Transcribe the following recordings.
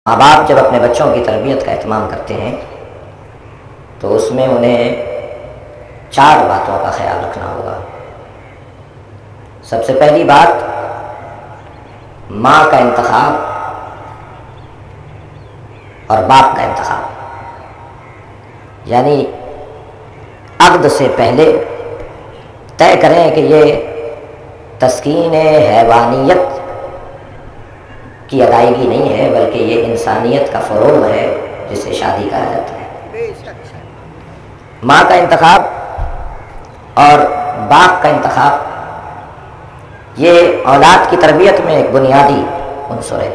ماں باپ جب اپنے بچوں کی تربیت کا اہتمام کرتے ہیں تو اس میں انہیں 4 باتوں کا خیال رکھنا ہوگا۔ سب سے پہلی بات، ماں کا انتخاب اور باپ کا انتخاب، یعنی عقد سے پہلے طے کریں کہ یہ تسکین حیوانیت کی ادائیگی نہیں ہے بلکہ یہ انسانیت کا فروغ ہے جسے شادی کہا جاتا ہے۔ ماں کا انتخاب اور باپ کا انتخاب یہ اولاد کی تربیت میں ایک بنیادی عنصر ہے۔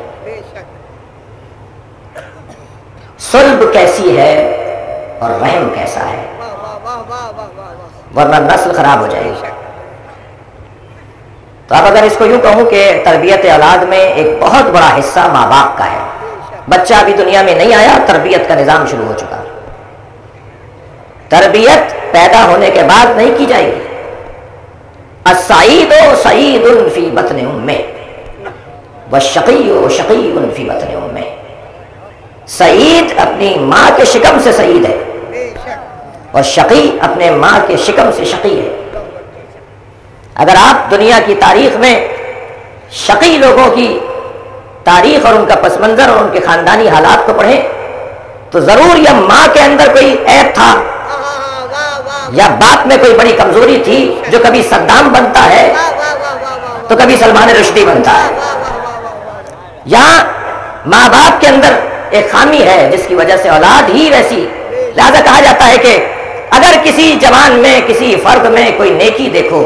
صلب کیسی ہے اور رحم کیسا ہے، ورنہ نسل خراب ہو جائے گی۔ تو اب اگر اس کو یوں کہوں کہ تربیت اولاد میں ایک بہت بڑا حصہ ماں باپ کا ہے۔ بچہ ابھی دنیا میں نہیں آیا، تربیت کا نظام شروع ہو چکا۔ تربیت پیدا ہونے کے بعد نہیں کی جائے گی۔ السعید سعید فی بطن امہ والشقی شقی فی بطن امہ۔ سعید اپنی ماں کے شکم سے سعید ہے اور شقی اپنے ماں کے شکم سے شقی ہے۔ اگر آپ دنیا کی تاریخ میں شقی لوگوں کی تاریخ اور ان کا پس منظر اور ان کے خاندانی حالات کو پڑھیں تو ضرور یا ماں کے اندر کوئی عیب تھا یا باپ میں کوئی بڑی کمزوری تھی، جو کبھی صدام بنتا ہے تو کبھی سلمان رشدی بنتا ہے۔ یہاں ماں باپ کے اندر ایک خامی ہے جس کی وجہ سے اولاد ہی ویسی۔ لہذا کہا جاتا ہے کہ اگر کسی جوان میں کسی فرد میں کوئی نیکی دیکھو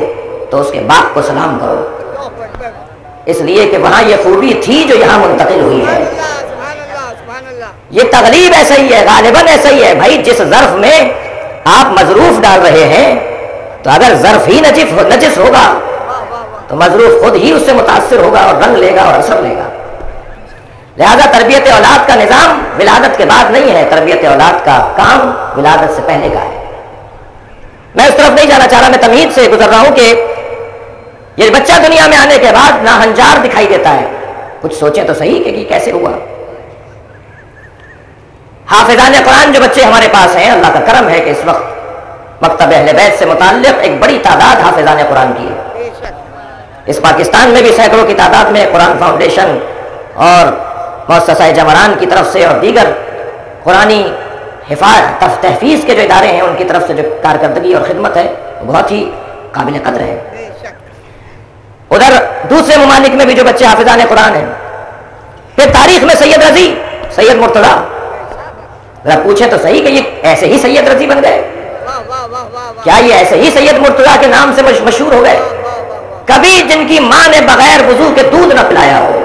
تو اس کے باپ کو سلام کرو، اس لیے کہ وہاں یہ خوبی تھی جو یہاں منتقل ہوئی ہے۔ یہ تغلیب ایسا ہی ہے، غالباً ایسا ہی ہے بھائی۔ جس ظرف میں آپ مظروف ڈال رہے ہیں تو اگر ظرف ہی نجس ہوگا تو مظروف خود ہی اس سے متاثر ہوگا اور رنگ لے گا اور اثر لے گا۔ لہذا تربیت اولاد کا نظام ولادت کے بعد نہیں ہے، تربیت اولاد کا کام ولادت سے پہلے کا ہے۔ میں اس طرف نہیں جانا چاہ رہا، میں تمہید سے گزر رہا ہوں کہ یہ بچہ دنیا میں آنے کے بعد ناہنجار دکھائی دیتا ہے۔ کچھ سوچیں تو صحیح کہ یہ کیسے ہوا۔ حافظان قرآن جو بچے ہمارے پاس ہیں، اللہ کا کرم ہے کہ اس وقت مکتب اہل بیت سے متعلق ایک بڑی تعداد حافظان قرآن کی ہے۔ اس پاکستان میں بھی سینکڑوں کی تعداد میں قرآن فاؤنڈیشن اور مؤسسہ جمران کی طرف سے اور دیگر قرآنی تحفیظ کے جو ادارے ہیں ان کی طرف سے جو کارکردگی اور خدمت ہے وہ بہت ہی قابل قدر ہے۔ ادھر دوسرے ممالک میں بھی جو بچے حافظان قرآن ہیں، پھر تاریخ میں سید رضی، سید مرتضیٰ، ذرا پوچھیں تو صحیح کہ یہ ایسے ہی سید رضی بن گئے؟ کیا یہ ایسے ہی سید مرتضیٰ کے نام سے مشہور ہو گئے؟ کبھی جن کی ماں نے بغیر وضو کے دودھ نہ پلایا ہو،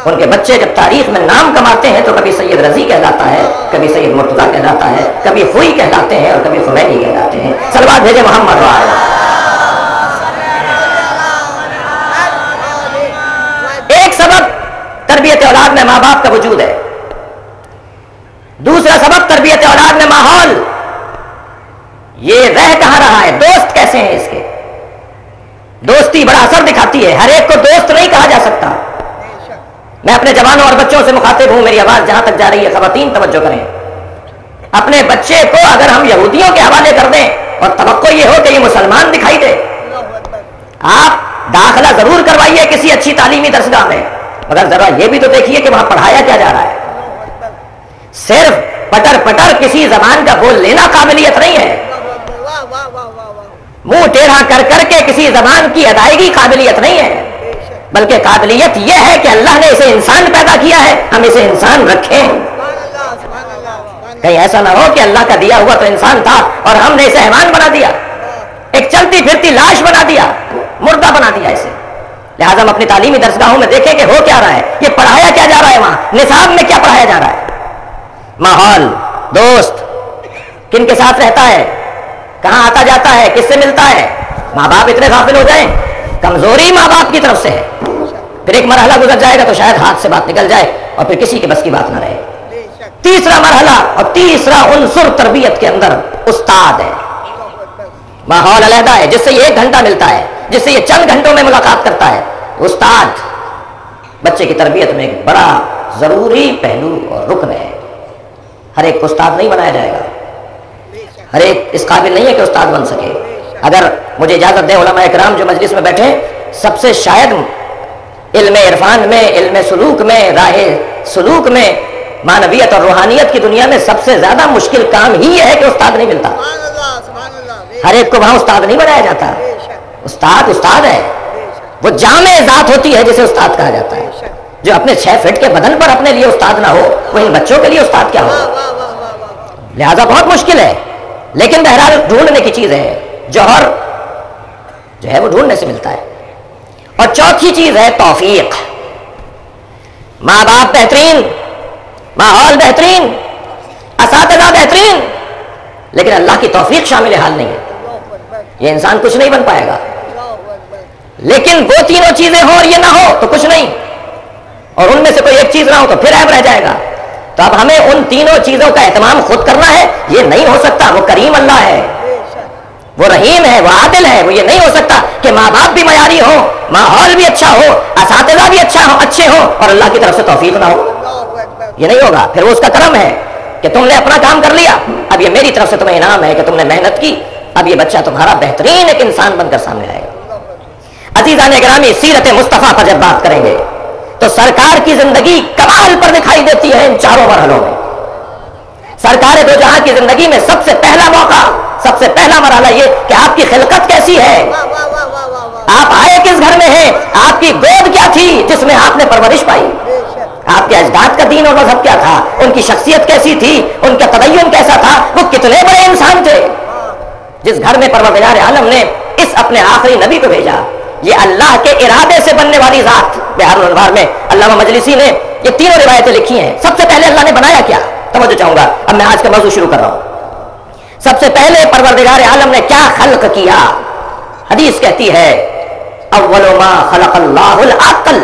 ان کے بچے جب تاریخ میں نام کماتے ہیں تو کبھی سید رضی کہلاتا ہے، کبھی سید مرتضیٰ کہلاتا ہے، کبھی خوئی کہلاتے ہیں اور کبھی خمینی کہلاتے ہیں۔ صلوات بھیجے محمد وعلى۔ ایک سبب تربیت اولاد میں ماں باپ کا وجود ہے، دوسرا سبب تربیت اولاد میں ماحول۔ یہ رہ کہاں رہا ہے، دوست کیسے ہیں اس کے۔ دوستی بڑا اثر دکھاتی ہے، ہر ایک کو دوست نہیں کہا جا سکتا۔ میں اپنے جوانوں اور بچوں سے مخاطب ہوں، میری آواز جہاں تک جا رہی ہے خواتین توجہ کریں۔ اپنے بچے کو اگر ہم یہودیوں کے حوالے کر دیں اور توقع یہ ہو کہ یہ مسلمان دکھائی دے، آپ داخلہ ضرور کروائیے کسی اچھی تعلیمی درسگاہ میں، مگر ذرا یہ بھی تو دیکھیے کہ وہاں پڑھایا کیا جا رہا ہے۔ صرف پٹر پٹر کسی زبان کا بول لینا قابلیت نہیں ہے، منہ ٹیڑھا کر کر کے کسی زبان کی ادائیگی قابلیت نہیں ہے، بلکہ قابلیت یہ ہے کہ اللہ نے اسے انسان پیدا کیا ہے، ہم اسے انسان رکھیں۔ کہیں ایسا نہ ہو کہ اللہ کا دیا ہوا تو انسان تھا اور ہم نے اسے حیوان بنا دیا، ایک چلتی پھرتی لاش بنا دیا، مردہ بنا دیا اسے۔ لہٰذا ہم اپنی تعلیمی درسگاہوں میں دیکھیں کہ ہو کیا رہا ہے، یہ پڑھایا کیا جا رہا ہے، وہاں نصاب میں کیا پڑھایا جا رہا ہے۔ ماحول، دوست، کن کے ساتھ رہتا ہے، کہاں آتا جاتا ہے، کس سے ملتا ہے۔ ماں باپ اتنے غافل ہو جائیں، کمزوری ماں باپ کی طرف سے ہے، پھر ایک مرحلہ گزر جائے گا تو شاید ہاتھ سے بات نکل جائے اور پھر کسی کے بس کی بات نہ رہے۔ تیسرا مرحلہ اور تیسرا عنصر تربیت کے اندر استاد ہے۔ ماحول علیحدہ ہے، جس سے یہ 1 گھنٹہ ملتا ہے، جس سے یہ چند گھنٹوں میں ملاقات کرتا ہے۔ استاد بچے کی تربیت میں ایک بڑا ضروری پہلو اور رکن ہے. ہر ایک کو استاد نہیں بنایا جائے گا, ہر ایک اس قابل نہیں ہے کہ استاد بن سکے. اگر مجھے اجازت دیں علماء کرام جو مجلس میں بیٹھے, سب سے شاید علم عرفان میں, علم سلوک میں, راہ سلوک میں, معنویت اور روحانیت کی دنیا میں سب سے زیادہ مشکل کام ہی ہے کہ استاد نہیں ملتا. ہر ایک کو وہاں استاد نہیں بنایا جاتا. استاد استاد ہے, وہ جامع ذات ہوتی ہے جسے استاد کہا جاتا ہے. جو اپنے 6 فٹ کے بدن پر اپنے لیے استاد نہ ہو, وہ ان بچوں کے لیے استاد کیا ہو. لہذا بہت مشکل ہے, لیکن بہرحال ڈھونڈنے کی چیز ہے. جوہر جو ہے وہ ڈھونڈنے سے ملتا ہے. اور چوتھی چیز ہے توفیق. ماں باپ بہترین, ماحول بہترین, اساتذہ بہترین, لیکن اللہ کی توفیق شامل حال نہیں ہے. یہ انسان کچھ نہیں بن پائے گا. لیکن وہ تینوں چیزیں ہوں اور یہ نہ ہو تو کچھ نہیں, اور ان میں سے کوئی ایک چیز نہ ہو تو پھر عیب رہ جائے گا. تو اب ہمیں ان تینوں چیزوں کا اہتمام خود کرنا ہے. یہ نہیں ہو سکتا. وہ کریم اللہ ہے, وہ رحیم ہے, وہ عادل ہے. وہ یہ نہیں ہو سکتا کہ ماں باپ بھی معیاری ہو, ماحول بھی اچھا ہو, اساتذہ بھی اچھے ہوں اور اللہ کی طرف سے توفیق نہ ہو. یہ نہیں ہوگا. پھر وہ اس کا کرم ہے کہ تم نے اپنا کام کر لیا, اب یہ میری طرف سے تمہیں انعام ہے کہ تم نے محنت کی, اب یہ بچہ تمہارا بہترین ایک انسان بن کر سامنے آئے گا. عزیزان گرامی, سیرت مصطفیٰ پر جب بات کریں گے تو سرکار کی زندگی کمال پر دکھائی دیتی ہے ان چاروں مرحلوں میں. سرکار دو جہاں کی زندگی میں سب سے پہلا موقع, سب سے پہلا مرحلہ یہ کہ آپ کی خلقت کیسی ہے, آپ آئے کس گھر میں ہیں, آپ کی گود کیا تھی جس میں آپ نے پرورش پائی, آپ کے اجداد کا دین اور مذہب کیا تھا, ان کی شخصیت کیسی تھی, ان کا تدین کیسا تھا, وہ کتنے بڑے انسان تھے. جس گھر میں پروردگار عالم نے اس اپنے آخری نبی کو بھیجا, یہ اللہ کے ارادے سے بننے والی ذات. بہار الانوار میں علامہ مجلسی نے یہ تینوں روایتیں لکھی ہیں. سب سے پہلے اللہ نے بنایا کیا, توجہ چاہوں گا, اب میں آج کا موضوع شروع کر رہا ہوں. سب سے پہلے پروردگار عالم نے کیا خلق کیا. حدیث کہتی ہے اول ما خلق اللہ العقل.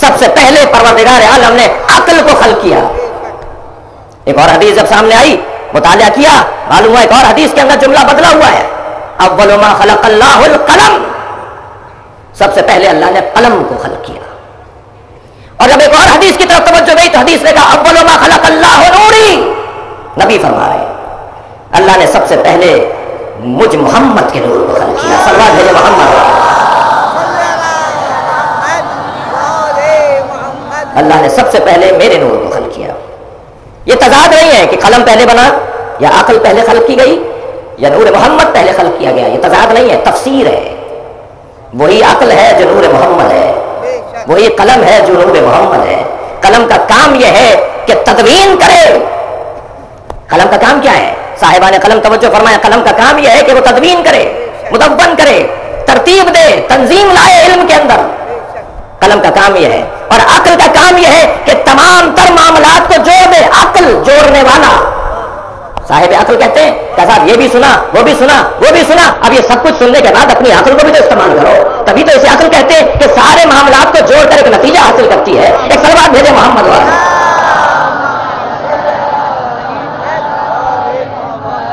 سب سے پہلے پروردگار عالم نے عقل کو خلق کیا. ایک اور حدیث جب سامنے آئی, مطالعہ کیا, معلوم ہوا ایک اور حدیث کے اندر جملہ بدلا ہوا ہے. اول ما خلق اللہ القلم. سب سے پہلے اللہ نے قلم کو خلق کیا. اور جب ایک اور حدیث کی طرف توجہ گئی تو حدیث نے کہا اول ما خلق اللہ نوری. نبی فرما رہے ہیں اللہ نے سب سے پہلے مجھ محمد کے نور کو خلق کیا. صلوات بھیجے محمد. اللہ نے سب سے پہلے میرے نور کو خلق کیا. یہ تضاد نہیں ہے کہ قلم پہلے بنا یا عقل پہلے خلق کی گئی یا نور محمد پہلے خلق کیا گیا. یہ تضاد نہیں ہے, تفسیر ہے. وہی عقل ہے جو نور محمد ہے, وہی قلم ہے جو نور محمد ہے. قلم کا کام یہ ہے کہ تدوین کرے. قلم کا کام کیا ہے, صاحبان قلم توجہ فرمائے, قلم کا کام یہ ہے کہ وہ تدوین کرے, مدون کرے, ترتیب دے, تنظیم لائے علم کے اندر. قلم کا کام یہ ہے. اور عقل کا کام یہ ہے کہ تمام تر معاملات کو جوڑ دے. عقل جوڑنے والا صاحب عقل کہتے ہیں کہ صاحب یہ بھی سنا, وہ بھی سنا, وہ بھی سنا, اب یہ سب کچھ سننے کے بعد اپنی عقل کو بھی تو استعمال کرو. تبھی تو اسے عقل کہتے ہیں کہ سارے معاملات کو جوڑ کر ایک نتیجہ حاصل کرتی ہے. ایک صلوات بھیجے محمد والا.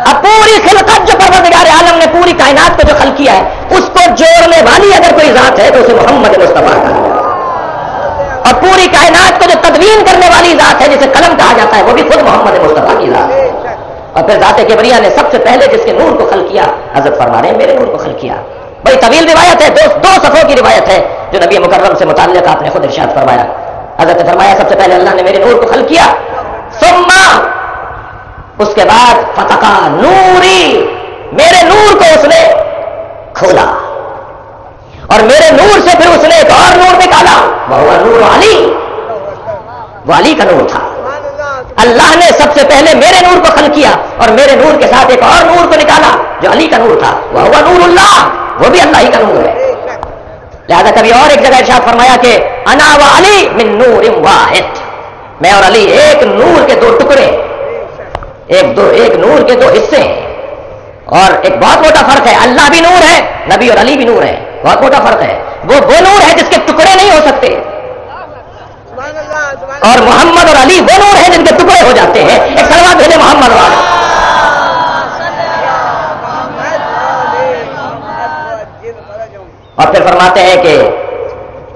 اب پوری خلقت جو پروردگار عالم نے پوری کائنات کو جو خلق کیا ہے اس کو جوڑنے والی اگر کوئی ذات ہے تو اسے محمد مصطفیٰ کا. اور پوری کائنات کو جو تدوین کرنے والی ذات ہے جسے قلم کہا جاتا ہے وہ بھی خود محمد مصطفیٰ کی ذات ہے. اور پھر ذات کبریہ نے سب سے پہلے جس کے نور کو خلق کیا, حضرت فرما رہے ہیں میرے نور کو خلق کیا. بڑی طویل روایت ہے, دو صفوں کی روایت ہے جو نبی مکرم سے متعلق آپ نے خود ارشاد فرمایا. حضرت نے فرمایا سب سے پہلے اللہ نے میرے نور کو خلق کیا, ثم اس کے بعد فتقا نوری, میرے نور کو اس نے کھولا اور میرے نور سے پھر اس نے ایک اور نور نکالا, وہ نور علی. وہ علی کا نور تھا. اللہ نے سب سے پہلے میرے نور کو خلق کیا اور میرے نور کے ساتھ ایک اور نور کو نکالا جو علی کا نور تھا, وہ نور اللہ, وہ بھی اللہ ہی کا نور ہے. لہذا کبھی اور ایک جگہ ارشاد فرمایا کہ انا و علی من نور واحد, میں اور علی ایک نور کے دو ٹکڑے, ایک نور کے دو حصے ہیں. اور ایک بہت موٹا فرق ہے, اللہ بھی نور ہے, نبی اور علی بھی نور ہے. بہت موٹا فرق ہے. وہ نور ہے جس کے ٹکڑے نہیں ہو سکتے, اور محمد اور علی وہ نور ہیں جن کے ٹکڑے ہو جاتے ہیں. ایک صلوات بھیجے محمد والا. اور پھر فرماتے ہیں کہ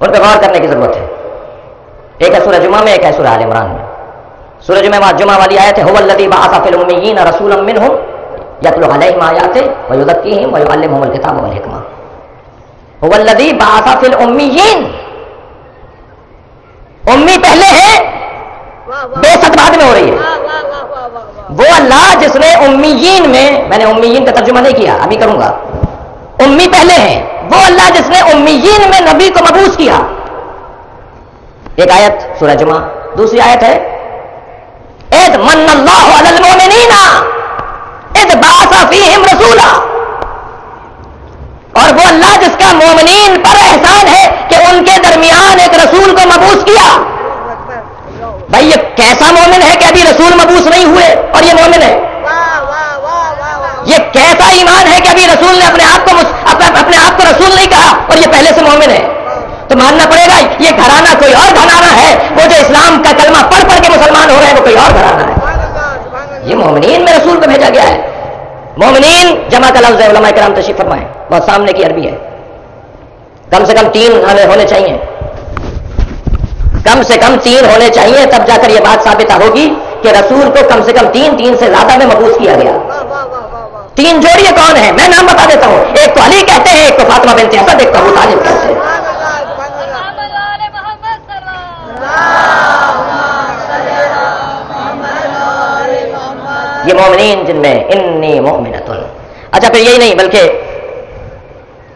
ان پہ غور کرنے کی ضرورت ہے. ایک ہے سورہ جمعہ میں، ایک ہے سورہ آل عمران میں. سورہ جمعہ والی آیت ہے هو الذی بعث فی الامیین رسولا منہم یتلو علیہم آیاتہ ویزکیہم ویعلمہم الکتاب والحکمہ. هو الذی بعث فی الامیین، امی پہلے ہے، بے ست بعد میں ہو رہی ہے. وہ اللہ جس نے امیین میں نے امیین کا ترجمہ نہیں کیا، ابھی کروں گا. امی پہلے ہیں، وہ اللہ جس نے امیین میں نبی کو مبعوث کیا. ایک آیت سورہ جمعہ. دوسری آیت ہے اذ من اللہ علی المؤمنین اذ بعث فیہم رسولا. اور وہ اللہ جس کا مومنین پر احسان ہے کہ ان کے درمیان ایک رسول کو مبعوث کیا. بھائی یہ کیسا مومن ہے کہ ابھی رسول مبعوث نہیں ہوئے اور یہ مومن ہے؟ یہ کیسا ایمان ہے کہ ابھی رسول نے اپنے آپ کو رسول نہیں کہا اور یہ پہلے سے مومن ہے؟ تو ماننا پڑے گا یہ گھرانہ کوئی اور گھرانہ ہے. وہ جو اسلام کا کلمہ پڑھ پڑھ کے مسلمان ہو رہے ہیں وہ کوئی اور گھرانہ ہے. یہ مومنین میں رسول کو بھیجا گیا ہے. مومنین جمع کا لفظ ہے، علماء کرام تشریف فرمائیں. بہت سامنے کی عربی ہے. کم سے کم 3 ہونے چاہیے، کم سے کم 3 ہونے چاہیے، تب جا کر یہ بات ثابت ہوگی کہ رسول کو کم سے کم 3 سے زیادہ میں مبعوث کیا گیا. 3 جوڑیے کون ہیں؟ میں نام بتا دیتا ہوں. ایک تو علی کہتے ہیں، ایک تو فاطمہ بنت اسد، ایک تو ابو طالب کہتے ہیں. یہ مومنین جن میں انی مؤمنۃ. اچھا پھر یہی نہیں بلکہ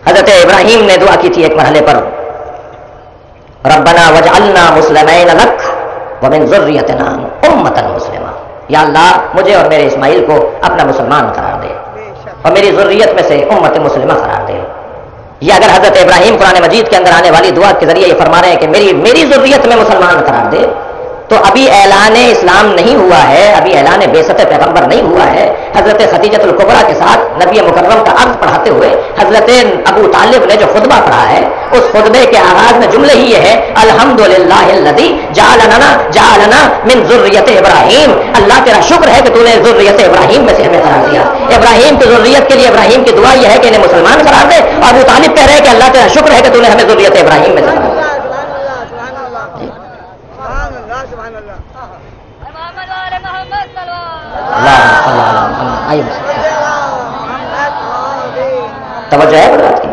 حضرت ابراہیم نے دعا کی تھی ایک مرحلے پر، ربنا وجعلنا مسلمین لک ومن ذریتنا امۃ مسلمہ. یا اللہ مجھے اور میرے اسماعیل کو اپنا مسلمان قرار دے اور میری ذریت میں سے امت مسلمہ قرار دے. یہ اگر حضرت ابراہیم قرآن مجید کے اندر آنے والی دعا کے ذریعے یہ فرما رہے ہیں کہ میری ذریت میں مسلمان قرار دے، تو ابھی اعلان اسلام نہیں ہوا ہے، ابھی اعلان بعثت پیغمبر نہیں ہوا ہے. حضرت خدیجۃ الکبریٰ کے ساتھ نبی مکرم کا عرض پڑھاتے ہوئے حضرت ابو طالب نے جو خطبہ پڑھا ہے، اس خطبے کے آغاز میں جملے ہی یہ ہے الحمدللہ الذی جعلنا من ذریت ابراہیم. اللہ تیرا شکر ہے کہ تو نے ذریت ابراہیم میں سے ہمیں قرار دیا. ابراہیم کی ذریت کے لیے ابراہیم کی دعا یہ ہے کہ انہیں مسلمان قرار دے، اور ابو طالب کہہ رہے ہیں کہ اللہ تیرا شکر ہے کہ تو نے ہمیں ذریت ابراہیم میں سے قرار دیا. توجہ ہے بات کی.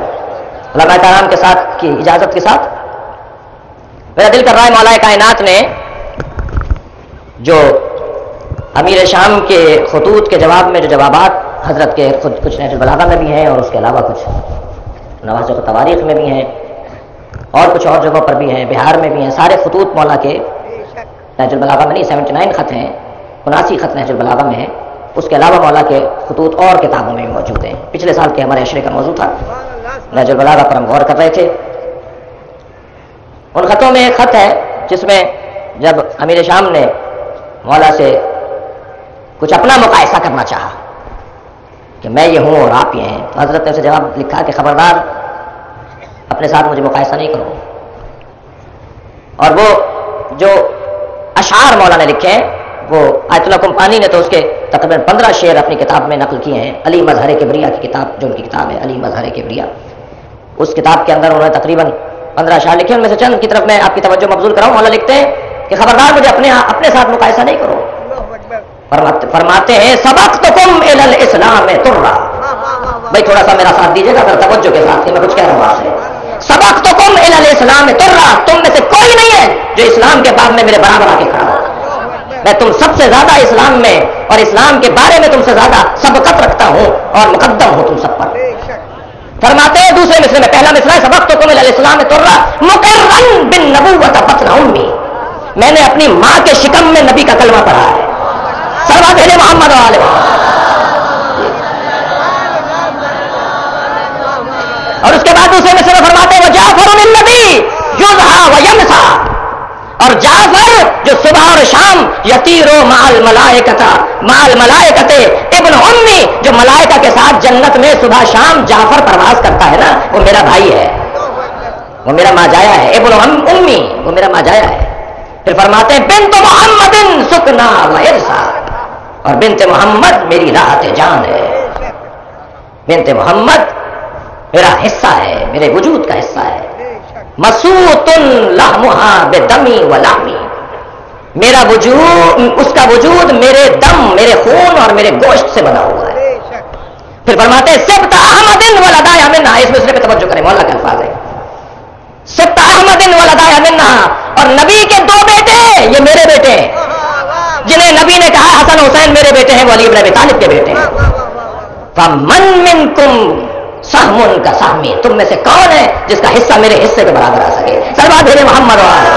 علماء کرام کے ساتھ کی اجازت کے ساتھ میرا دل کر رہا ہے مولا کائنات نے جو امیر شام کے خطوط کے جواب میں جو جوابات حضرت کے کچھ نہج البلاغہ میں بھی ہیں اور اس کے علاوہ کچھ نواسخ التواریخ میں بھی ہیں اور کچھ اور جگہوں پر بھی ہیں، بہار میں بھی ہیں، سارے خطوط مولا کے نہج البلاغہ میں نہیں 79 خط ہیں، 79 خط نہج البلاغہ میں ہیں. اس کے علاوہ مولا کے خطوط اور کتابوں میں بھی موجود ہیں. پچھلے سال کے ہمارے عشرے کا موضوع تھا نہج البلاغہ پر ہم غور کر رہے تھے. ان خطوں میں ایک خط ہے جس میں جب امیر شام نے مولا سے کچھ اپنا مقایسہ کرنا چاہا کہ میں یہ ہوں اور آپ یہ ہیں، تو حضرت نے اسے جواب لکھا کہ خبردار اپنے ساتھ مجھے مقایسہ نہیں کرو. اور وہ جو اشعار مولا نے لکھے ہیں وہ آیت اللہ کمپانی نے تو اس کے تقریباً 15 شعر اپنی کتاب میں نقل کیے ہیں. علی مظہر کبریہ کی کتاب، جو ان کی کتاب ہے علی مظہر کبریہ، اس کتاب کے اندر انہوں نے تقریباً 15 اشعار لکھے. ان میں سے چند کی طرف میں آپ کی توجہ مبذول کراؤں. مولا لکھتے ہیں کہ خبردار مجھے اپنے ساتھ مقایسہ نہیں کرو. فرماتے ہیں سبقتکم الی الاسلام ترا. بھائی تھوڑا سا میرا ساتھ دیجیے گا اگر توجہ کے ساتھ کہ میں کچھ کہہ رہا ہوں آپ سے. سبقتکم الی الاسلام ترا، تم میں سے کوئی نہیں ہے جو اسلام کے باب میں میرے برابر آ کے کھڑا ہو. میں تم سب سے زیادہ اسلام میں اور اسلام کے بارے میں تم سے زیادہ سبقت رکھتا ہوں اور مقدم ہوں تم سب پر. فرماتے ہیں دوسرے مصرے میں، پہلا مصرع ہے سبقتکم الی الاسلام ترا مقرن بالنبوۃ بطن امی. میں نے اپنی ماں کے شکم میں نبی کا کلمہ پڑھا ہے. صلوات علی محمد و آلہ. اور اس کے بعد دوسرے مصرے میں فرماتے ہیں وجعفر النبی یضحی و یمسا. اور جعفر جو صبح اور شام یطیرو مع الملائکۃ ابن امی، جو ملائکہ کے ساتھ جنت میں صبح شام جعفر پرواز کرتا ہے نا، وہ میرا بھائی ہے، وہ میرا ماجایا ہے. ابن امی وہ میرا ماجایا ہے. پھر فرماتے ہیں بنت محمد سکنا و ارسا. اور بنت محمد میری راحت جان ہے. بنت محمد میرا حصہ ہے، میرے وجود کا حصہ ہے. مسوط لحمھا بدمی ولحمی، میرا وجود، اس کا وجود میرے دم، میرے خون اور میرے گوشت سے بنا ہوا ہے۔ پھر فرماتے ہیں سبت احمد ولدایا منہا، اس مصرے پہ توجہ کریں، مولا کے الفاظ ہے، سبت احمد ولدایا منہا، اور نبی کے دو بیٹے یہ میرے بیٹے ہیں، جنہیں نبی نے کہا حسن حسین میرے بیٹے ہیں، وہ علی بن ابی طالب کے بیٹے ہیں۔ فمن منکم سہم کا سہمی، تم میں سے کون ہے جس کا حصہ میرے حصے کے برابر آ سکے؟ صلوات بھیجے محمد وآلہ۔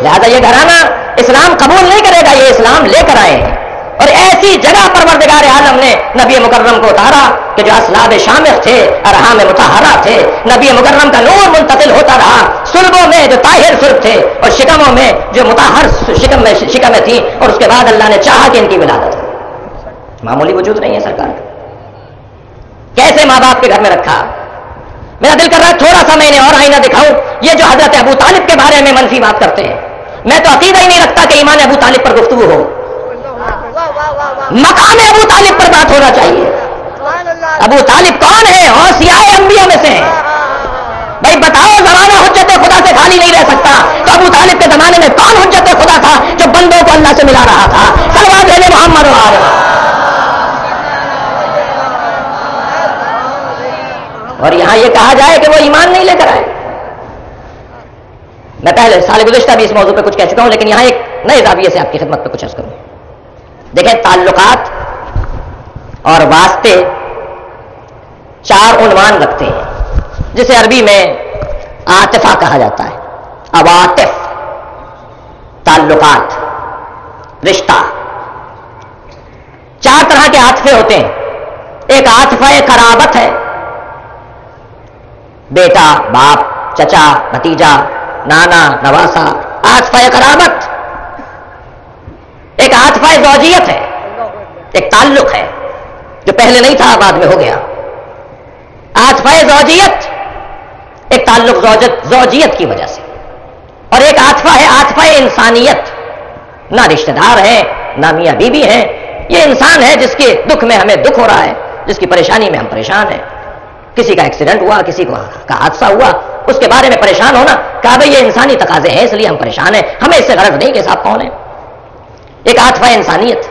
لہذا یہ گھرانہ اسلام قبول نہیں کرے گا، یہ اسلام لے کر آئے ہیں، اور ایسی جگہ پروردگار عالم نے نبی مکرم کو اتارا کہ جو اسلاب شامخ تھے، ارحام مطہرہ تھے، نبی مکرم کا نور منتقل ہوتا رہا صلبوں میں جو طاہر صلب تھے اور شکموں میں جو مطہر شکمیں تھیں، اور اس کے بعد اللہ نے چاہا کہ ان کی ولادت ہو۔ معمولی وجود نہیں ہے سرکار، کیسے ماں باپ کے گھر میں رکھا۔ میرا دل کر رہا ہے تھوڑا سا میں انہیں اور آئینہ دکھاؤں، یہ جو حضرت ابو طالب کے بارے میں منفی بات کرتے ہیں، میں تو عقیدہ ہی نہیں رکھتا کہ ایمان ابو طالب پر گفتگو ہو، مقام ابو طالب پر بات ہونا چاہیے۔ ابو طالب کون ہے؟ اوصیاء انبیاء میں سے ہیں۔ بھائی بتاؤ، زمانہ حجت خدا سے خالی نہیں رہ سکتا، تو ابو طالب کے زمانے میں کون حجت خدا تھا جو بندوں کو اللہ سے ملا رہا تھا؟ صلوات بھیجے محمد وآلہ۔ اور یہاں یہ کہا جائے کہ وہ ایمان نہیں لے کر آئے۔ میں پہلے سال گزشتہ بھی اس موضوع پہ کچھ کہہ چکا ہوں، لیکن یہاں ایک نئے زاویے سے آپ کی خدمت پہ کچھ عرض کروں۔ دیکھیں، تعلقات اور واسطے چار عنوان رکھتے ہیں، جسے عربی میں عاطفہ کہا جاتا ہے۔ عواطف، تعلقات، رشتہ، چار طرح کے عاطفے ہوتے ہیں۔ ایک عاطفہ قرابت ہے، بیٹا، باپ، چچا، بھتیجا، نانا، نواسا، عاطفہ قرابت۔ ایک عاطفہ زوجیت ہے، ایک تعلق ہے جو پہلے نہیں تھا بعد میں ہو گیا۔ عاطفہ زوجیت، ایک تعلق زوجیت کی وجہ سے، اور ایک عاطفہ ہے عاطفہ انسانیت، نہ رشتہ دار ہے نہ میاں بیوی ہے، یہ انسان ہے جس کے دکھ میں ہمیں دکھ ہو رہا ہے، جس کی پریشانی میں ہم پریشان ہیں۔ کسی کا ایکسیڈنٹ ہوا، کسی کا حادثہ ہوا، اس کے بارے میں پریشان ہونا، کہا بھئی یہ انسانی تقاضے ہیں اس لیے ہم پریشان ہیں، ہمیں اس سے غرض نہیں کہ صاحب کون ہے۔ ایک عاطفہ انسانیت،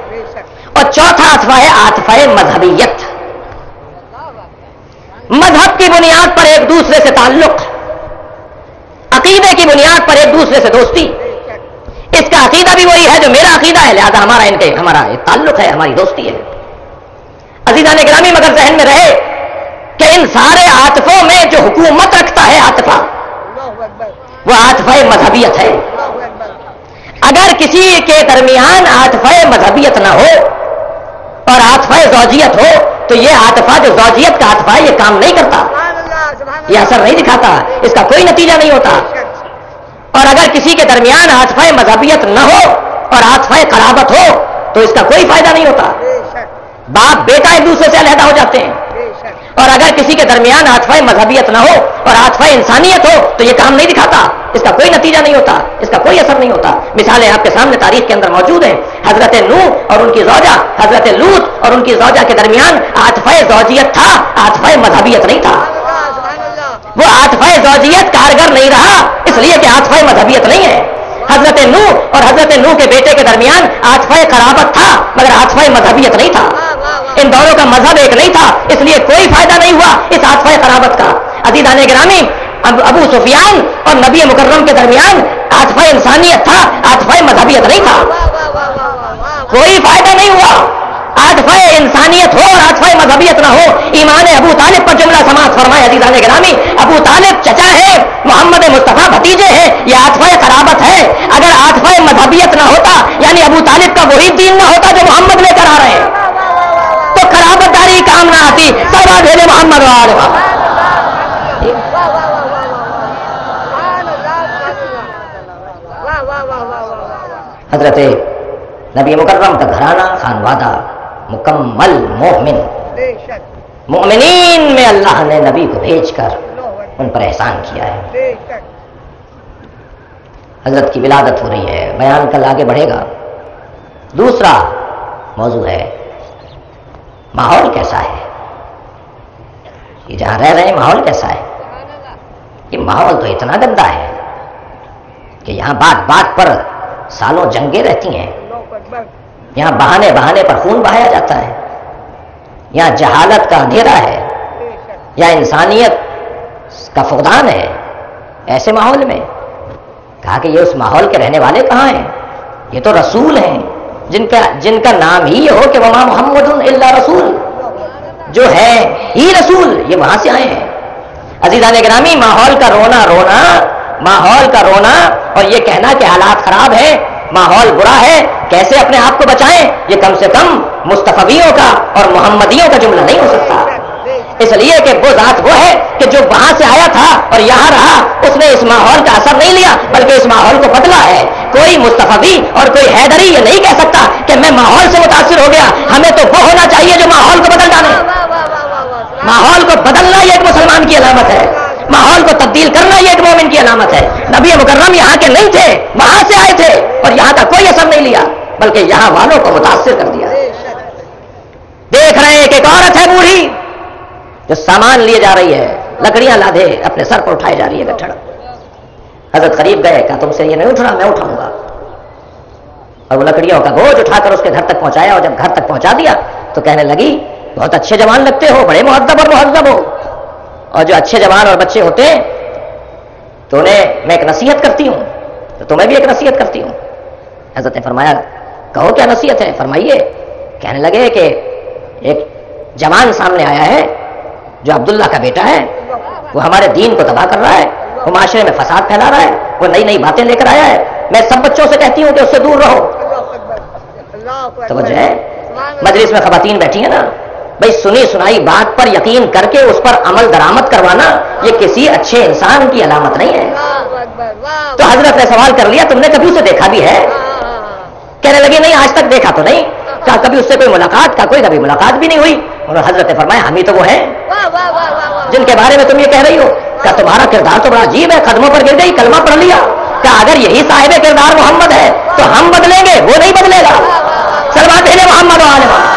اور چوتھا عاطفہ ہے عاطفہ مذہبیت، مذہب کی بنیاد پر ایک دوسرے سے تعلق، عقیدے کی بنیاد پر ایک دوسرے سے دوستی۔ اس کا عقیدہ بھی وہی ہے جو میرا عقیدہ ہے، لہذا ہمارا ایک تعلق ہے، ہماری دوستی ہے۔ عزیزان گرامی، مگر ذہن میں رہے کہ ان سارے عاطفوں میں جو حکومت رکھتا ہے عاطفہ، وہ عاطفہ مذہبیت ہے۔ اگر کسی کے درمیان عاطفہ مذہبیت نہ ہو اور عاطفہ زوجیت ہو تو یہ عاطفہ جو زوجیت کا عاطفہ ہے یہ کام نہیں کرتا، یہ اثر نہیں دکھاتا، اس کا کوئی نتیجہ نہیں ہوتا۔ اور اگر کسی کے درمیان عاطفہ مذہبیت نہ ہو اور عاطفہ قرابت ہو تو اس کا کوئی فائدہ نہیں ہوتا۔ باپ بیٹا ایک دوسرے سے علیحدہ ہو جاتے ہیں، اور اگر کسی کے درمیان عاطفہ مذہبیت نہ ہو اور عاطفہ انسانیت ہو تو یہ کام نہیں دکھاتا، اس کا کوئی نتیجہ نہیں ہوتا، اس کا کوئی اثر نہیں ہوتا۔ مثالیں آپ کے سامنے تاریخ کے اندر موجود ہیں۔ حضرت نوح اور ان کی زوجہ، حضرت لوط اور ان کی زوجہ کے درمیان عاطفہ زوجیت تھا، عاطفہ مذہبیت نہیں تھا۔ وہ عاطفہ زوجیت کارگر نہیں رہا اس لیے کہ عاطفہ مذہبیت نہیں ہے۔ حضرت نوح اور حضرت نوح کے بیٹے کے درمیان عاطفہ قرابت تھا مگر عاطفہ مذہبیت نہیں تھا۔ ان دونوں کا مذہب ایک نہیں تھا، اس لیے کوئی فائدہ نہیں ہوا اس عاطفہ قرابت کا۔ عزیزان گرامی، ابو سفیان اور نبی مکرم کے درمیان عاطفہ انسانیت تھا، عاطفہ مذہبیت نہیں تھا، کوئی فائدہ نہیں ہوا۔ عاطفہ انسانیت ہو اور عاطفہ مذہبیت نہ ہو۔ ایمان ابو طالب پر جملہ سماعت فرمائے عزیزان گرامی، ابو طالب چچا ہے، محمد مصطفیٰ بھتیجے ہیں، یہ عاطفہ قرابت ہے۔ اگر عاطفہ مذہبیت نہ ہوتا، یعنی ابو طالب کا وہی دین نہ ہوتا جو محمد لے کر آ رہے ہیں، تو قرابت داری کام نہ آتی۔ صلوات بھیجے محمد وآلہ۔ حضرت نبی مکرم کا گھرانہ خانوادہ مکمل مومن، مومنین میں اللہ نے نبی کو بھیج کر ان پر احسان کیا ہے۔ حضرت کی ولادت ہو رہی ہے، بیان کل آگے بڑھے گا۔ دوسرا موضوع ہے ماحول کیسا ہے۔ یہ جہاں رہ رہے ہیں ماحول کیسا ہے؟ یہ ماحول تو اتنا گندا ہے کہ یہاں بات بات پر سالوں جنگیں رہتی ہیں، یہاں بہانے بہانے پر خون بہایا جاتا ہے، یہاں جہالت کا اندھیرا ہے، یا انسانیت کا فقدان ہے۔ ایسے ماحول میں کہا کہ یہ اس ماحول کے رہنے والے کہاں ہیں؟ یہ تو رسول ہیں جن کا نام ہی یہ ہو کہ وما محمد الا رسول، جو ہے ہی رسول، یہ وہاں سے آئے ہیں۔ عزیزان گرامی، ماحول کا رونا اور یہ کہنا کہ حالات خراب ہیں، ماحول برا ہے، کیسے اپنے آپ کو بچائیں، یہ کم سے کم مصطفیوں کا اور محمدیوں کا جملہ نہیں ہو سکتا، اس لیے کہ وہ ذات وہ ہے کہ جو وہاں سے آیا تھا اور یہاں رہا، اس نے اس ماحول کا اثر نہیں لیا بلکہ اس ماحول کو بدلا ہے۔ کوئی مصطفی اور کوئی حیدری یہ نہیں کہہ سکتا کہ میں ماحول سے متاثر ہو گیا، ہمیں تو وہ ہونا چاہیے جو ماحول کو بدل ڈالے۔ ماحول کو بدلنا یہ ایک مسلمان کی علامت ہے، ماحول کو تبدیل کرنا یہ ایک مومن کی علامت ہے۔ نبی مکرم یہاں کے نہیں تھے، وہاں سے آئے تھے اور یہاں کا کوئی اثر نہیں لیا بلکہ یہاں والوں کو متاثر کر دیا۔ دیکھ رہے ہیں کہ ایک عورت ہے بوڑھی جو سامان لیے جا رہی ہے، لکڑیاں لادے اپنے سر پر اٹھائی جا رہی ہے گٹھڑ۔ حضرت قریب گئے، کہا تم سے یہ نہیں اٹھنا، میں اٹھاؤں گا، اور وہ لکڑیوں کا بوجھ اٹھا کر اس کے گھر تک پہنچایا، اور جب گھر تک پہنچا دیا تو کہنے لگی بہت اچھے جوان لگتے ہو، بڑے مہذب اور مہذب ہو، اور جو اچھے جوان اور بچے ہوتے ہیں تو انہیں میں ایک نصیحت کرتی ہوں، تو تمہیں بھی ایک نصیحت کرتی ہوں۔ حضرت نے فرمایا کہو کیا نصیحت ہے؟ فرمائیے۔ کہنے لگے کہ ایک جوان سامنے آیا ہے جو عبداللہ کا بیٹا ہے، وہ ہمارے دین کو تباہ کر رہا ہے، وہ معاشرے میں فساد پھیلا رہا ہے، وہ نئی نئی باتیں لے کر آیا ہے، میں سب بچوں سے کہتی ہوں کہ اس سے دور رہو۔ توجہ ہے، مجلس میں خواتین بیٹھی ہیں نا بھائی، سنی سنائی بات پر یقین کر کے اس پر عمل درآمد کروانا یہ کسی اچھے انسان کی علامت نہیں ہے۔ تو حضرت نے سوال کر لیا تم نے کبھی اسے دیکھا بھی ہے؟ کہنے لگی نہیں آج تک دیکھا تو نہیں۔ کہا کبھی اس سے کوئی ملاقات؟ کا کوئی کبھی ملاقات بھی نہیں ہوئی۔ اور حضرت نے فرمایا ہم ہی تو وہ ہیں جن کے بارے میں تم یہ کہہ رہی ہو۔ کہا تمہارا کردار تو بڑا عجیب ہے، قدموں پر گر گئی، کلمہ پڑھ لیا۔ کہا اگر یہی صاحب کردار محمد ہے تو ہم بدلیں گے، وہ نہیں بدلے گا۔ سلوات بھیجے محمد و آل محمد۔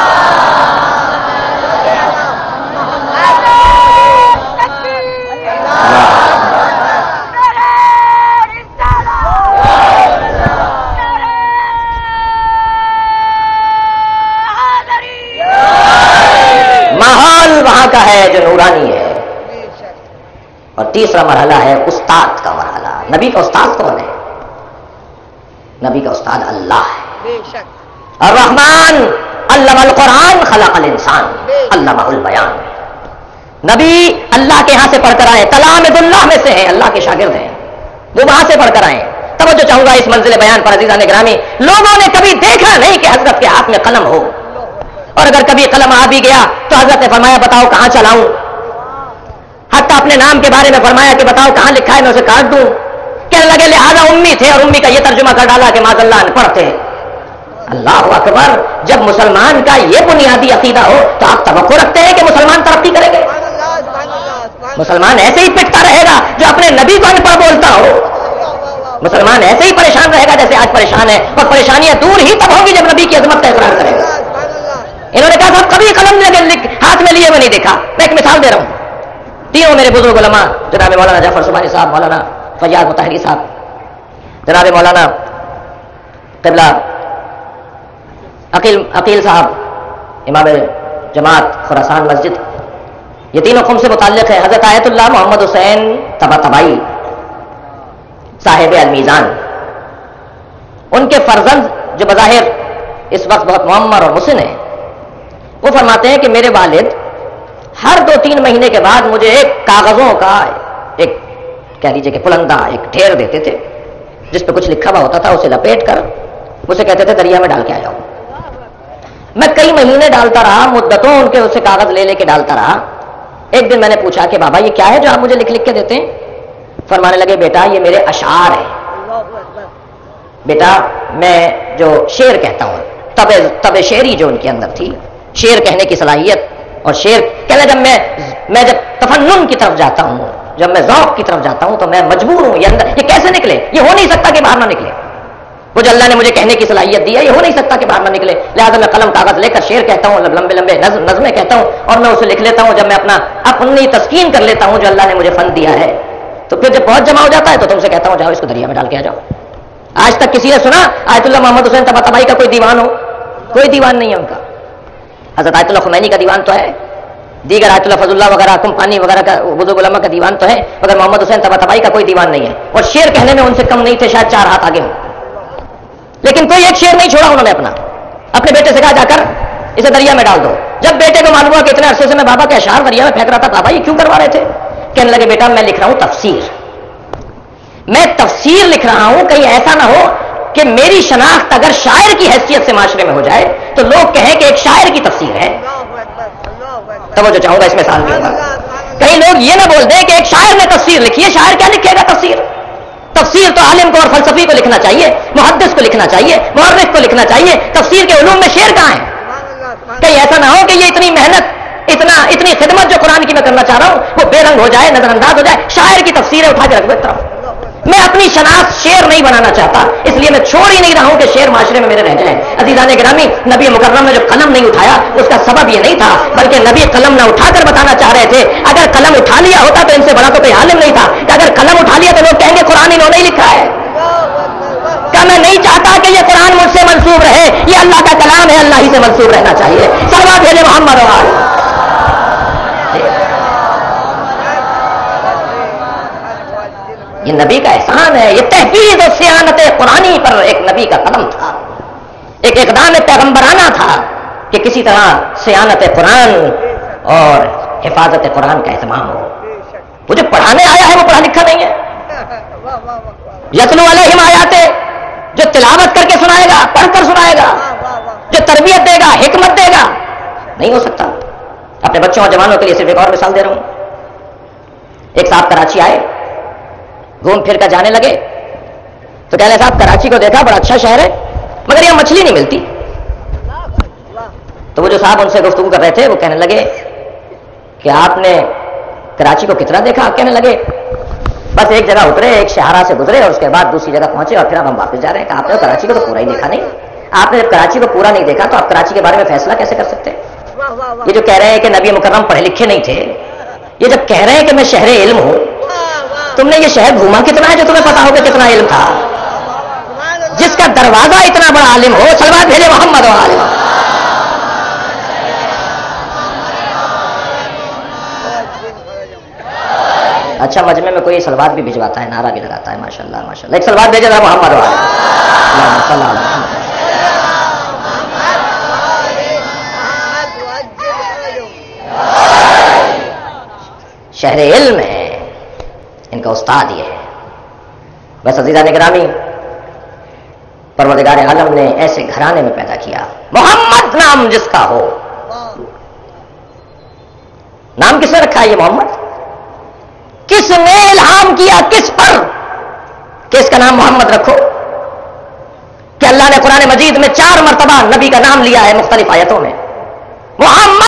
کا ہے جو نورانی ہے۔ اور تیسرا مرحلہ ہے استاد کا مرحلہ۔ نبی کا استاد کون ہے؟ نبی کا استاد اللہ ہے۔ الرحمن علم القرآن خلق الانسان علمہ البیان۔ نبی اللہ کے ہاں سے پڑھ کر آئے، تلامذ اللہ میں سے ہیں، اللہ کے شاگرد ہیں، وہ وہاں سے پڑھ کر آئے۔ توجہ چاہوں گا اس منزل بیان پر عزیزان گرامی، لوگوں نے کبھی دیکھا نہیں کہ حضرت کے ہاتھ میں قلم ہو، اور اگر کبھی قلم آ بھی گیا تو حضرت نے فرمایا بتاؤ کہاں چلاؤں، حتیٰ اپنے نام کے بارے میں فرمایا کہ بتاؤ کہاں لکھا ہے میں اسے کاٹ دوں۔ کہنے لگے لہذا امی تھے، اور امی کا یہ ترجمہ کر ڈالا کہ معاذ اللہ ان پڑھ تھے۔ اللہ اکبر، جب مسلمان کا یہ بنیادی عقیدہ ہو تو آپ توقع رکھتے ہیں کہ مسلمان ترقی کریں گے؟ مسلمان ایسے ہی پٹتا رہے گا جو اپنے نبی کو ان پڑھ بولتا ہو، مسلمان ایسے ہی پریشان رہے گا جیسے آج پریشان ہے، اور پریشانیاں دور ہی تب ہوگی جب نبی کی عظمت کا اقرار کرے گا۔ انہوں نے کہا صاحب کبھی قلم ہاتھ میں لیے میں نہیں دیکھا۔ میں ایک مثال دے رہا ہوں، تینوں میرے بزرگ علماء جناب مولانا جعفر سبحانی صاحب، مولانا فیاض مطہری صاحب، جناب مولانا قبلہ عقیل صاحب امام جماعت خراسان مسجد، یہ تینوں قوم سے متعلق ہے۔ حضرت آیت اللہ محمد حسین طباطبائی صاحب المیزان، ان کے فرزند جو بظاہر اس وقت بہت معمر اور محسن ہیں، وہ فرماتے ہیں کہ میرے والد ہر 2-3 مہینے کے بعد مجھے ایک کاغذوں کا ایک کہہ لیجیے کہ پلندہ، ایک ڈھیر دیتے تھے جس پہ کچھ لکھا ہوا ہوتا تھا، اسے لپیٹ کر مجھے کہتے تھے دریا میں ڈال کے آ جاؤ۔ میں کئی مہینے ڈالتا رہا، مدتوں ان کے اسے کاغذ لے کے ڈالتا رہا۔ ایک دن میں نے پوچھا کہ بابا یہ کیا ہے جو آپ مجھے لکھ کے دیتے ہیں؟ فرمانے لگے بیٹا یہ میرے اشعار ہیں، بیٹا میں جو شعر کہتا ہوں، طب شعری جو ان کے اندر تھی، شعر کہنے کی صلاحیت، اور شعر کہنا جب میں جب تفنن کی طرف جاتا ہوں، جب میں ذوق کی طرف جاتا ہوں تو میں مجبور ہوں یہ اندر یہ کیسے نکلے، یہ ہو نہیں سکتا کہ باہر نہ نکلے۔ وہ جو اللہ نے مجھے کہنے کی صلاحیت دی ہے یہ ہو نہیں سکتا کہ باہر نہ نکلے، لہٰذا میں قلم کاغذ لے کر شعر کہتا ہوں، لمبے لمبے نظمیں کہتا ہوں اور میں اسے لکھ لیتا ہوں جب میں اپنی تسکین کر لیتا ہوں جو اللہ نے مجھے فن دیا ہے۔ تو پھر جب بہت جمع ہو جاتا ہے تو تم سے کہتا ہوں جاؤ اس کو دریا میں ڈال کے آ جاؤ۔ آج تک کسی نے سنا آیت اللہ محمد حسین طباطبائی کا کوئی دیوان ہو؟ کوئی دیوان نہیں ہے ان کا۔ حضرت آیت اللہ خمینی کا دیوان تو ہے، دیگر آیت اللہ فضل اللہ وغیرہ کمپانی وغیرہ کا بزرگ علماء کا دیوان تو ہے، مگر محمد حسین طباطبائی کا کوئی دیوان نہیں ہے، اور شعر کہنے میں ان سے کم نہیں تھے، شاید 4 ہاتھ آگے ہوں، لیکن کوئی ایک شعر نہیں چھوڑا انہوں نے اپنے بیٹے سے کہا جا کر اسے دریا میں ڈال دو۔ جب بیٹے کو معلوم ہوا کہ اتنے عرصے سے میں بابا کے اشعار دریا میں پھینک رہا تھا، بابا یہ کیوں کروا رہے تھے؟ کہنے لگے بیٹا میں لکھ رہا ہوں تفسیر، میں تفسیر لکھ رہا ہوں، کہیں ایسا نہ ہو کہ میری شناخت اگر شاعر کی حیثیت سے معاشرے میں ہو جائے تو لوگ کہیں کہ ایک شاعر کی تفسیر ہے۔ توجہ چاہوں گا اس مثال دوں گا، کئی لوگ یہ نہ بول دیں کہ ایک شاعر نے تفسیر لکھی ہے، شاعر کیا لکھے گا تفسیر؟ تفسیر تو عالم کو اور فلسفی کو لکھنا چاہیے، محدث کو لکھنا چاہیے، مورخ کو لکھنا چاہیے۔ تفسیر کے علوم میں شعر کہاں ہے؟ کہیں ایسا نہ ہو کہ یہ اتنی محنت اتنی خدمت جو قرآن کی میں کرنا چاہ رہا ہوں وہ بے رنگ ہو جائے، نظر انداز ہو جائے۔ شاعر کی تفسیریں اٹھا کے رکھ دو ایک طرف۔ میں اپنی شناخت شعر نہیں بنانا چاہتا، اس لیے میں چھوڑ ہی نہیں رہا ہوں کہ شعر معاشرے میں میرے رہ جائیں۔ عزیزان گرامی، نبی مکرم نے جو قلم نہیں اٹھایا اس کا سبب یہ نہیں تھا، بلکہ نبی قلم نہ اٹھا کر بتانا چاہ رہے تھے اگر قلم اٹھا لیا ہوتا تو ان سے بڑا تو کوئی عالم نہیں تھا، کہ اگر قلم اٹھا لیا تو لوگ کہیں گے قرآن انہوں نے ہی لکھا ہے۔ کہ میں نہیں چاہتا کہ یہ قرآن مجھ سے منسوب رہے، یہ اللہ کا کلام ہے، اللہ ہی سے منسوب رہنا چاہیے۔ صلوات بھیجے محمد اور یہ نبی کا احسان ہے، یہ تحفیظ و صیانت قرآنی پر ایک نبی کا قدم تھا، ایک اقدام پیغمبرانہ تھا کہ کسی طرح صیانت قرآن اور حفاظت قرآن کا اہتمام ہو۔ وہ جو پڑھانے آیا ہے وہ پڑھا لکھا نہیں ہے۔ یتلو علیہم آیات، جو تلاوت کر کے سنائے گا، پڑھ کر سنائے گا، جو تربیت دے گا، حکمت دے گا، نہیں ہو سکتا۔ اپنے بچوں اور جوانوں کے لیے صرف ایک اور مثال دے رہا ہوں۔ ایک صاحب کراچی آئے، گھوم پھر کر جانے لگے تو کہنے صاحب کراچی کو دیکھا، بڑا اچھا شہر ہے مگر یہاں مچھلی نہیں ملتی۔ تو وہ جو صاحب ان سے گفتگو کر رہے تھے وہ کہنے لگے کہ آپ نے کراچی کو کتنا دیکھا؟ کہنے لگے بس ایک جگہ اترے، ایک شاہراہ سے گزرے اور اس کے بعد دوسری جگہ پہنچے اور پھر اب ہم واپس جا رہے ہیں۔ کہ آپ نے کراچی کو تو پورا ہی دیکھا نہیں۔ آپ نے جب کراچی کو پورا نہیں دیکھا تو آپ کراچی کے بارے میں فیصلہ کیسے کر سکتے؟ یہ جو کہہ رہے ہیں کہ نبی مکرم پڑھے لکھے نہیں تھے، یہ جب کہہ رہے ہیں کہ میں شہر علم ہوں، تم نے یہ شہر گھوما کتنا ہے جو تمہیں پتا ہو کہ کتنا علم تھا؟ جس کا دروازہ اتنا بڑا عالم ہو، صلوات بھیجے محمد و عالم۔ اچھا مجمع میں کوئی سلوات بھی بھجواتا ہے، نعرہ بھی لگاتا ہے، ماشاءاللہ ماشاءاللہ۔ ایک سلوات بھیجے ذرا محمد و عالم۔ اللہم صلی اللہ علیہ وسلم۔ شہر علم ہے، ان کا استاد یہ ہے۔ بس عزیزان گرامی، پروردگار عالم نے ایسے گھرانے میں پیدا کیا، محمد نام جس کا ہو۔ نام کس نے رکھا ہے یہ محمد؟ کس نے الہام کیا کس پر کہ اس کا نام محمد رکھو؟ کہ اللہ نے قرآن مجید میں 4 مرتبہ نبی کا نام لیا ہے مختلف آیتوں میں۔ محمد